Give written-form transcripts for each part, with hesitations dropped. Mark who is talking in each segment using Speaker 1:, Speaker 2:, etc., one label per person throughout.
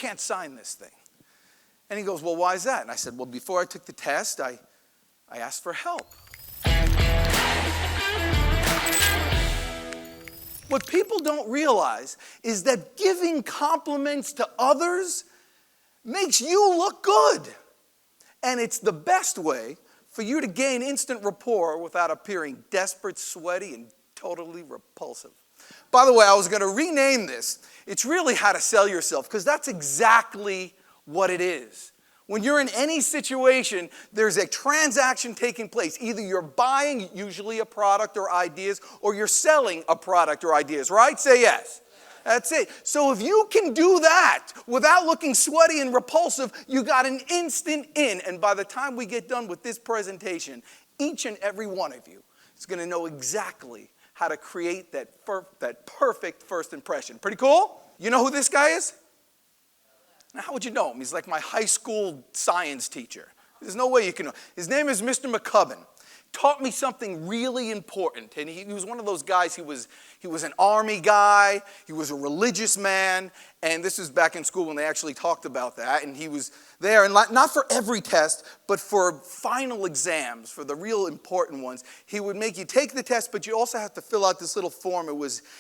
Speaker 1: can't sign this thing. And he goes, well, why is that? And I said, well, before I took the test, I asked for help. What people don't realize is that giving compliments to others makes you look good. And it's the best way for you to gain instant rapport without appearing desperate, sweaty, and totally repulsive. By the way, I was going to rename this. It's really how to sell yourself, because that's exactly what it is. When you're in any situation, there's a transaction taking place. Either you're buying usually a product or ideas, or you're selling a product or ideas, right? Say yes. That's it. So if you can do that without looking sweaty and repulsive, you got an instant in. And by the time we get done with this presentation, each and every one of you is going to know exactly how to create that perfect first impression. Pretty cool? You know who this guy is? Now, how would you know him? He's like my high school science teacher. There's no way you can know. His name is Mr. McCubbin. Taught me something really important. And he was one of those guys, he was an army guy, he was a religious man, and this was back in school when they actually talked about that. And he was there, and not for every test, but for final exams, for the real important ones. He would make you take the test, but you also have to fill out this little form.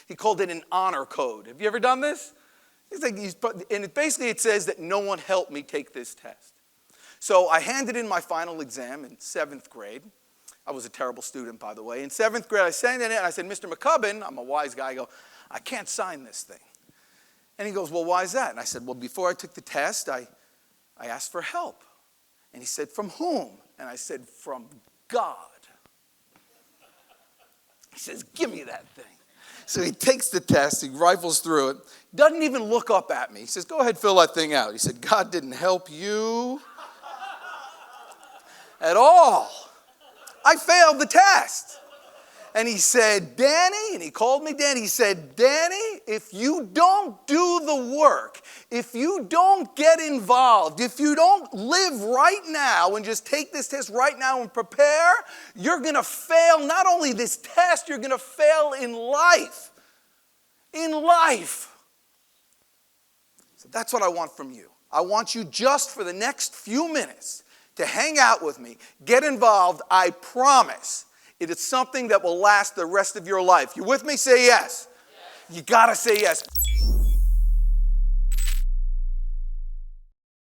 Speaker 1: He called it an honor code. Have you ever done this? Basically it says that no one helped me take this test. So I handed in my final exam in 7th grade. I was a terrible student, by the way. In 7th grade, I sent it in, and I said, Mr. McCubbin, I'm a wise guy, I go, I can't sign this thing. And he goes, well, why is that? And I said, well, before I took the test, I asked for help. And he said, from whom? And I said, from God. He says, give me that thing. So he takes the test, he rifles through it, doesn't even look up at me. He says, go ahead, fill that thing out. He said, God didn't help you at all. I failed the test. And he said, Danny, and he called me Danny, he said, Danny, if you don't do the work, if you don't get involved, if you don't live right now and just take this test right now and prepare, you're going to fail not only this test, you're going to fail in life. In life. So that's what I want from you. I want you just for the next few minutes to hang out with me, get involved. I promise it is something that will last the rest of your life. You with me? Say yes. You got to say yes.